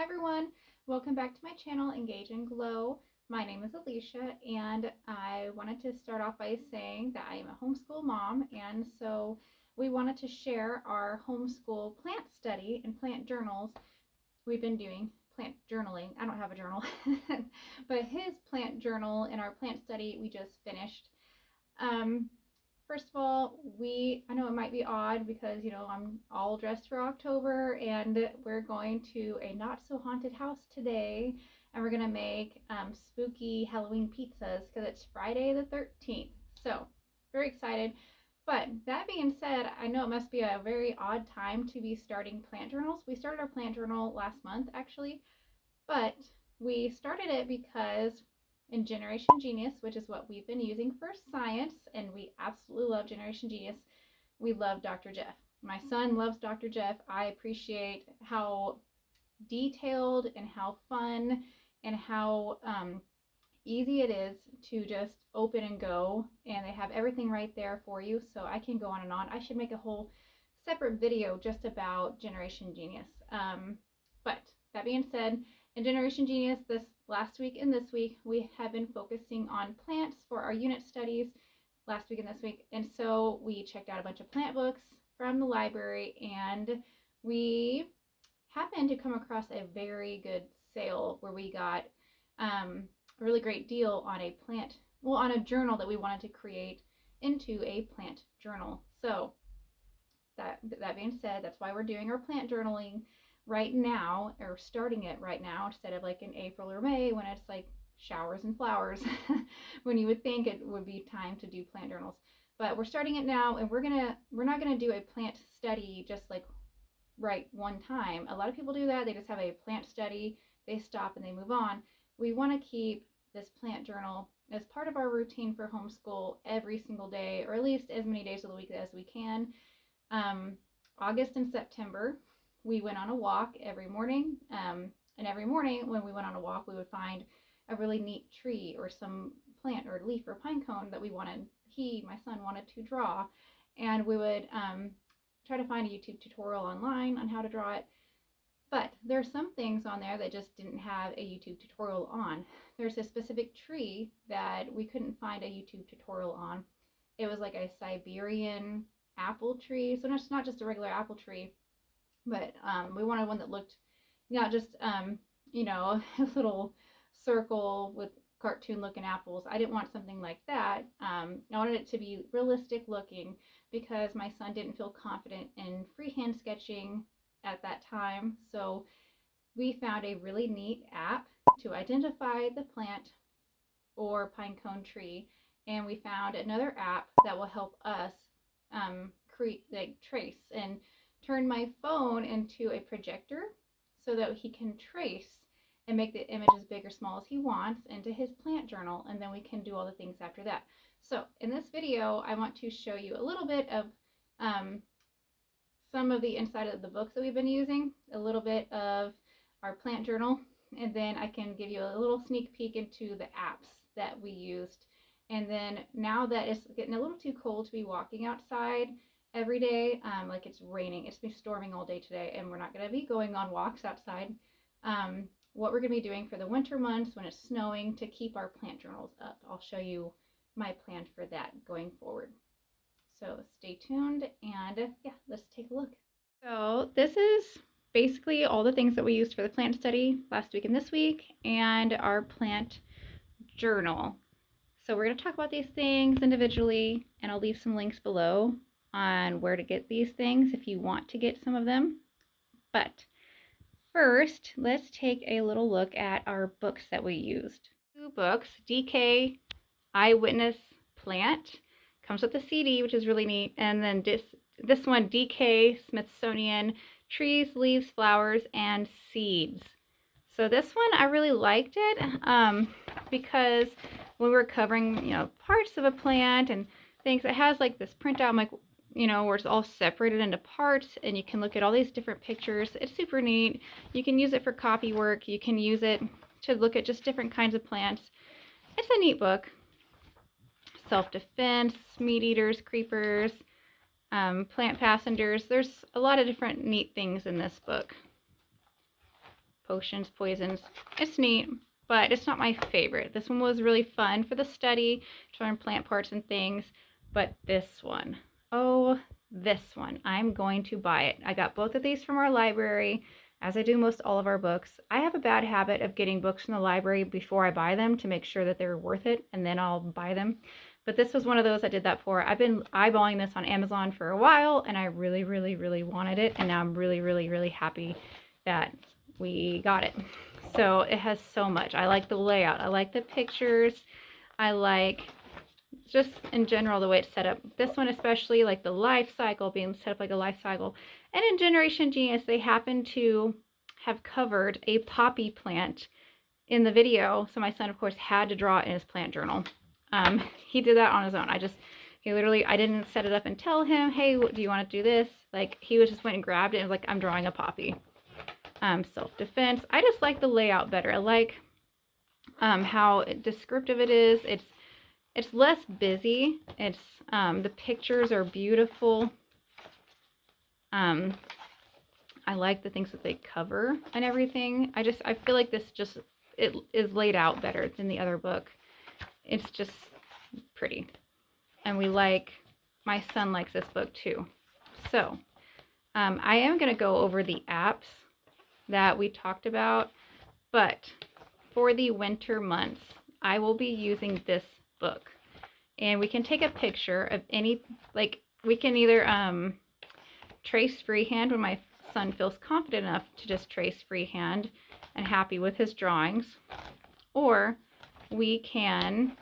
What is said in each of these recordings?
Hi everyone, welcome back to my channel, Engage and Glow. My name is Alicia, and I wanted to start off by saying that I am a homeschool mom, and so we wanted to share our homeschool plant study and plant journals. We've been doing plant journaling. I don't have a journal, but his plant journal and our plant study we just finished. First of all, I know it might be odd because, I'm all dressed for October and we're going to a not so haunted house today, and we're going to make spooky Halloween pizzas because it's Friday the 13th. So, very excited. But that being said, I know it must be a very odd time to be starting plant journals. We started our plant journal last month actually, but we started it because in Generation Genius, which is what we've been using for science, and we absolutely love Generation Genius. We love Dr. Jeff. My son loves Dr. Jeff. I appreciate how detailed and how fun and how easy it is to just open and go, and they have everything right there for you, so I can go on and on. I should make a whole separate video just about Generation Genius. But that being said, in Generation Genius, this last week and this week, we have been focusing on plants for our unit studies last week and this week. And so we checked out a bunch of plant books from the library, and we happened to come across a very good sale where we got a really great deal on on a journal that we wanted to create into a plant journal. So that being said, that's why we're doing our plant journaling right now, or starting it right now, instead of like in April or May when it's like showers and flowers when you would think it would be time to do plant journals. But we're starting it now, and we're not gonna do a plant study just like right one time. A lot of people do that. They just have a plant study, they stop and they move on. We want to keep this plant journal as part of our routine for homeschool every single day, or at least as many days of the week as we can. August and September, we went on a walk every morning, and every morning when we went on a walk, we would find a really neat tree or some plant or leaf or pine cone that my son wanted to draw, and we would try to find a YouTube tutorial online on how to draw it. But there's some things on there that just didn't have a YouTube tutorial on. There's a specific tree that we couldn't find a YouTube tutorial on. It was like a Siberian apple tree, so it's not just a regular apple tree, but we wanted one that looked not just a little circle with cartoon looking apples. I didn't want something like that. I wanted it to be realistic looking because my son didn't feel confident in freehand sketching at that time. So we found a really neat app to identify the plant or pine cone tree, and we found another app that will help us trace and turn my phone into a projector so that he can trace and make the image as big or small as he wants into his plant journal, and then we can do all the things after that. So in this video, I want to show you a little bit of some of the inside of the books that we've been using, a little bit of our plant journal, and then I can give you a little sneak peek into the apps that we used. And then now that it's getting a little too cold to be walking outside every day, like it's raining, it's been storming all day today, and we're not going to be going on walks outside. What we're going to be doing for the winter months when it's snowing to keep our plant journals up. I'll show you my plan for that going forward. So stay tuned, and yeah, let's take a look. So this is basically all the things that we used for the plant study last week and this week, and our plant journal. So we're going to talk about these things individually, and I'll leave some links below on where to get these things if you want to get some of them. But first, let's take a little look at our books that we used. 2 books, DK Eyewitness Plant. Comes with a CD, which is really neat. And then this one, DK Smithsonian Trees, Leaves, Flowers, and Seeds. So this one, I really liked it because when we were covering, parts of a plant and things, it has like this printout, like, where it's all separated into parts, and you can look at all these different pictures. It's super neat. You can use it for copy work. You can use it to look at just different kinds of plants. It's a neat book. Self-defense, meat eaters, creepers, plant passengers. There's a lot of different neat things in this book. potions, poisons. It's neat, but it's not my favorite. This one was really fun for the study, to learn plant parts and things, but this one, oh, this one, I'm going to buy it. I got both of these from our library, as I do most all of our books. I have a bad habit of getting books from the library before I buy them to make sure that they're worth it, and then I'll buy them. But this was one of those I did that for. I've been eyeballing this on Amazon for a while, and I really, really, really wanted it, and now I'm really, really, really happy that we got it. So it has so much. I like the layout. I like the pictures. I like just in general the way it's set up. This one especially, like the life cycle, being set up like a life cycle. And in Generation Genius, they happen to have covered a poppy plant in the video. So my son, of course, had to draw it in his plant journal. He did that on his own. I didn't set it up and tell him, hey, do you want to do this? Like, he just went and grabbed it and was like, I'm drawing a poppy. Self-defense. I just like the layout better. I like how descriptive it is. It's less busy. It's the pictures are beautiful. I like the things that they cover and everything. I feel like this it is laid out better than the other book. It's just pretty. And my son likes this book too. So I am going to go over the apps that we talked about, but for the winter months, I will be using this book. And we can take a picture of we can either trace freehand when my son feels confident enough to just trace freehand and happy with his drawings, or we can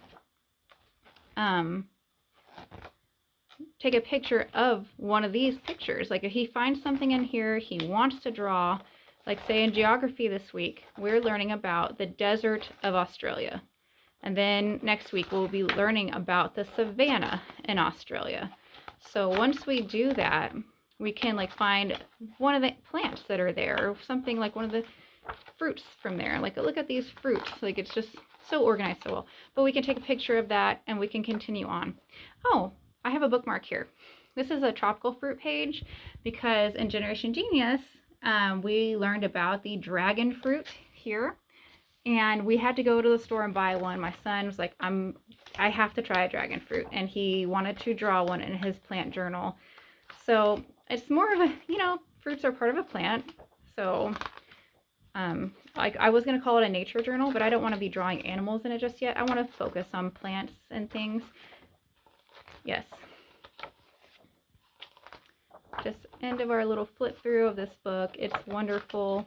take a picture of one of these pictures. Like if he finds something in here he wants to draw, like say in geography this week, we're learning about the desert of Australia. And then next week we'll be learning about the savanna in Australia. So once we do that, we can like find one of the plants that are there, or something like one of the fruits from there. Like look at these fruits. Like it's just so organized so well. But we can take a picture of that and we can continue on. Oh, I have a bookmark here. This is a tropical fruit page because in Generation Genius, we learned about the dragon fruit here. And we had to go to the store and buy one. My son was like, I have to try a dragon fruit. And he wanted to draw one in his plant journal. So it's more of a, fruits are part of a plant. So I was going to call it a nature journal, but I don't want to be drawing animals in it just yet. I want to focus on plants and things. Yes. Just end of our little flip through of this book. It's wonderful.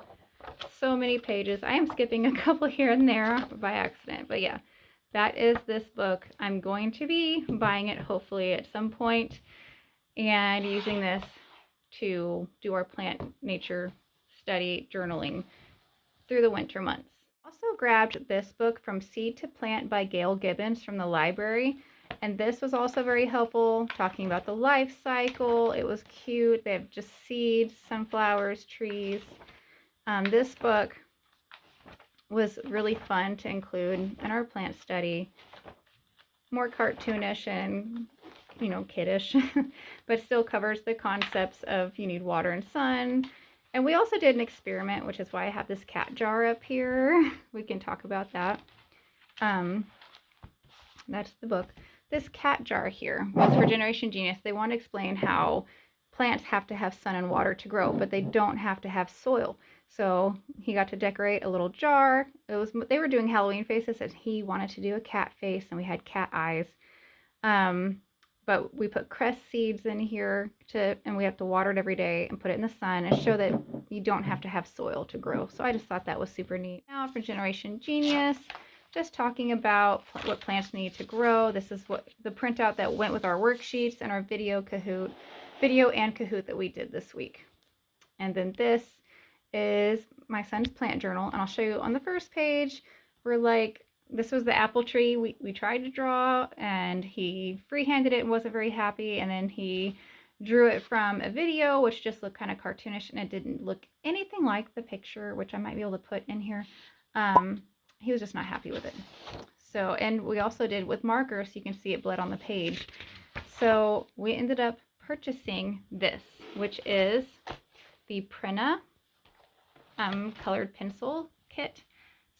So many pages. I am skipping a couple here and there by accident, but yeah, that is this book. I'm going to be buying it hopefully at some point and using this to do our plant nature study journaling through the winter months. Also grabbed this book From Seed to Plant by Gail Gibbons from the library. And this was also very helpful, talking about the life cycle. It was cute. They have just seeds, sunflowers, trees. This book was really fun to include in our plant study. More cartoonish and, kiddish, but still covers the concepts of you need water and sun. And we also did an experiment, which is why I have this cat jar up here. We can talk about that. That's the book. This cat jar here was for Generation Genius. They want to explain how plants have to have sun and water to grow, but they don't have to have soil. So he got to decorate a little jar. They were doing Halloween faces, and he wanted to do a cat face, and we had cat eyes. But we put cress seeds in here and we have to water it every day and put it in the sun and show that you don't have to have soil to grow. So I just thought that was super neat. Now for Generation Genius, just talking about what plants need to grow. This is what the printout that went with our worksheets and our video and Kahoot that we did this week. And then this is my son's plant journal, and I'll show you on the first page. This was the apple tree we tried to draw, and he freehanded it and wasn't very happy, and then he drew it from a video, which just looked kind of cartoonish, and it didn't look anything like the picture, which I might be able to put in here. He was just not happy with it. So, and we also did with markers, so you can see it bled on the page. So we ended up purchasing this, which is the Prina colored pencil kit.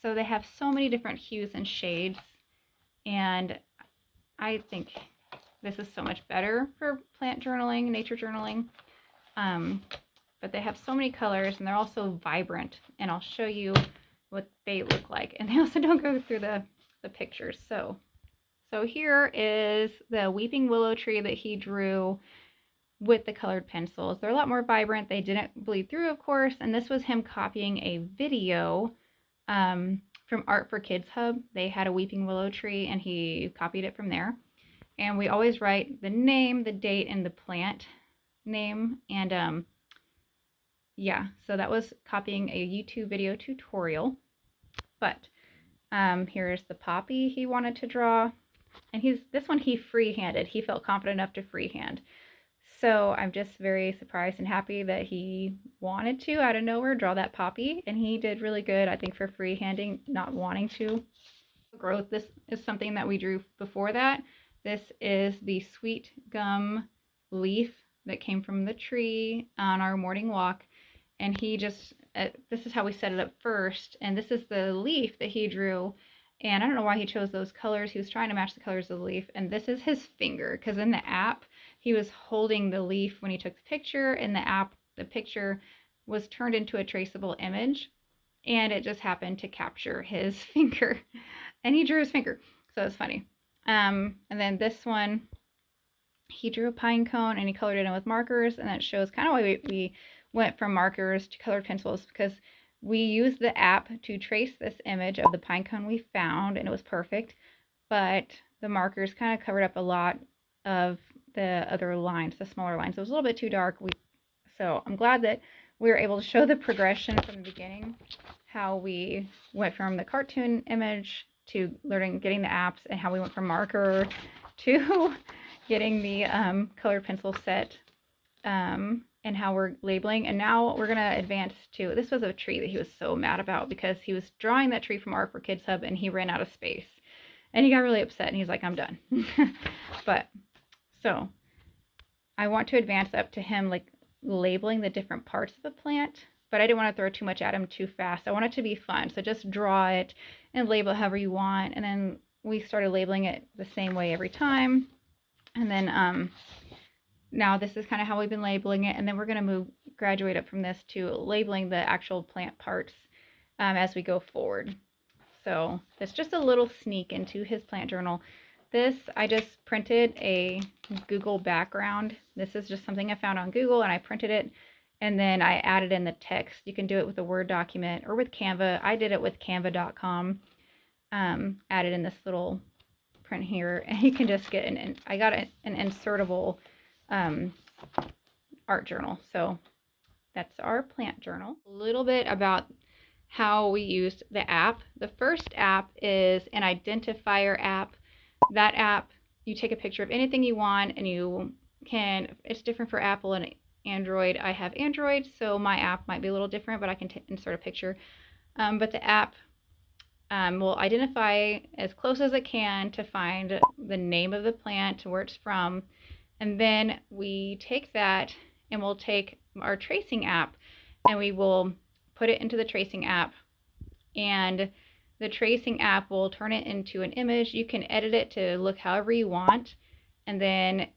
So they have so many different hues and shades, and I think this is so much better for plant journaling, nature journaling. But they have so many colors, and they're also vibrant, and I'll show you what they look like. And they also don't go through the pictures. So here is the weeping willow tree that he drew with the colored pencils. They're a lot more vibrant. They didn't bleed through, of course. And this was him copying a video from Art for Kids Hub. They had a weeping willow tree, and he copied it from there. And we always write the name, the date, and the plant name. And yeah, so that was copying a YouTube video tutorial. But here's the poppy he wanted to draw. And this one he freehanded. He felt confident enough to freehand. So I'm just very surprised and happy that he wanted to, out of nowhere, draw that poppy. And he did really good, I think, for freehanding, not wanting to. Growth, this is something that we drew before that. This is the sweet gum leaf that came from the tree on our morning walk. And he just, this is how we set it up first. And this is the leaf that he drew. And I don't know why he chose those colors. He was trying to match the colors of the leaf. And this is his finger, because in the app, he was holding the leaf when he took the picture. In the app, the picture was turned into a traceable image. And it just happened to capture his finger. And he drew his finger. So it's funny. And then this one, he drew a pine cone and he colored it in with markers. And that shows kind of why we went from markers to colored pencils, because we used the app to trace this image of the pine cone we found, and it was perfect, but the markers kind of covered up a lot of the other lines, the smaller lines. It was a little bit too dark. So I'm glad that we were able to show the progression from the beginning, how we went from the cartoon image to getting the apps, and how we went from marker to getting the colored pencil set. And how we're labeling. And now we're going to advance to, this was a tree that he was so mad about, because he was drawing that tree from Art for Kids Hub and he ran out of space. And he got really upset and he's like, I'm done. But, so, I want to advance up to him like labeling the different parts of the plant, but I didn't want to throw too much at him too fast. I want it to be fun. So just draw it and label it however you want. And then we started labeling it the same way every time. And then, now this is kind of how we've been labeling it, and then we're going to graduate up from this to labeling the actual plant parts as we go forward. So that's just a little sneak into his plant journal. This, I just printed a Google background. This is just something I found on Google, and I printed it, and then I added in the text. You can do it with a Word document or with Canva. I did it with canva.com. Added in this little print here, and you can just get I got an insertable art journal. So that's our plant journal. A little bit about how we used the app. The first app is an identifier app. That app, you take a picture of anything you want, and you can, it's different for Apple and Android. I have Android, so my app might be a little different, but I can insert a picture. But the app will identify as close as it can to find the name of the plant, where it's from. And then we take that and we'll take our tracing app and we will put it into the tracing app, and the tracing app will turn it into an image. You can edit it to look however you want, and then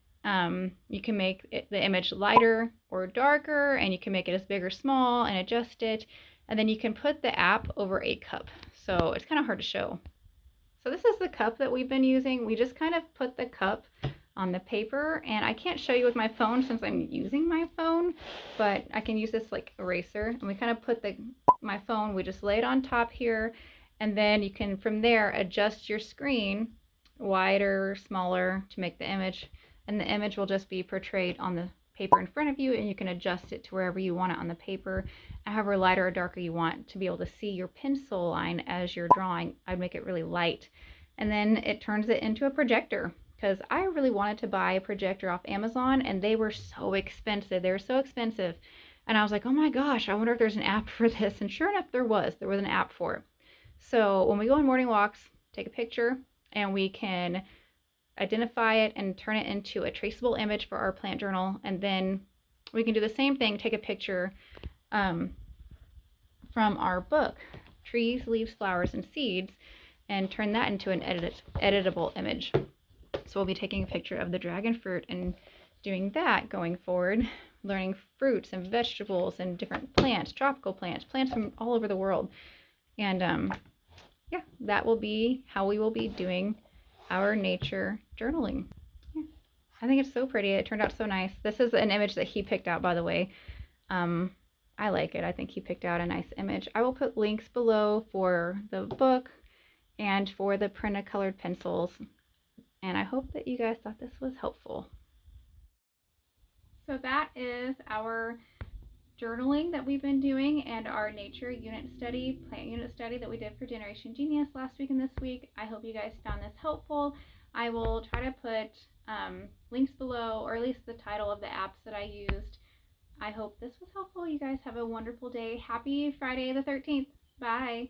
you can make the image lighter or darker, and you can make it as big or small and adjust it, and then you can put the app over a cup. So it's kind of hard to show. So this is the cup that we've been using. We just kind of put the cup on the paper, and I can't show you with my phone since I'm using my phone, but I can use this like eraser, and we kind of put my phone, we just lay it on top here, and then you can from there adjust your screen wider, smaller to make the image, and the image will just be portrayed on the paper in front of you, and you can adjust it to wherever you want it on the paper, however lighter or darker you want to be able to see your pencil line as you're drawing. I'd make it really light, and then it turns it into a projector, because I really wanted to buy a projector off Amazon, and they were so expensive. They were so expensive. And I was like, oh my gosh, I wonder if there's an app for this. And sure enough, there was an app for it. So when we go on morning walks, take a picture, and we can identify it and turn it into a traceable image for our plant journal. And then we can do the same thing, take a picture from our book, Trees, Leaves, Flowers, and Seeds, and turn that into an editable image. So we'll be taking a picture of the dragon fruit and doing that going forward, learning fruits and vegetables and different plants, tropical plants, plants from all over the world. And yeah, that will be how we will be doing our nature journaling. Yeah. I think it's so pretty. It turned out so nice. This is an image that he picked out, by the way. I like it. I think he picked out a nice image. I will put links below for the book and for the Prina colored pencils. And I hope that you guys thought this was helpful. So that is our journaling that we've been doing and our nature unit study, plant unit study that we did for Generation Genius last week and this week. I hope you guys found this helpful. I will try to put links below, or at least the title of the apps that I used. I hope this was helpful. You guys have a wonderful day. Happy Friday the 13th. Bye.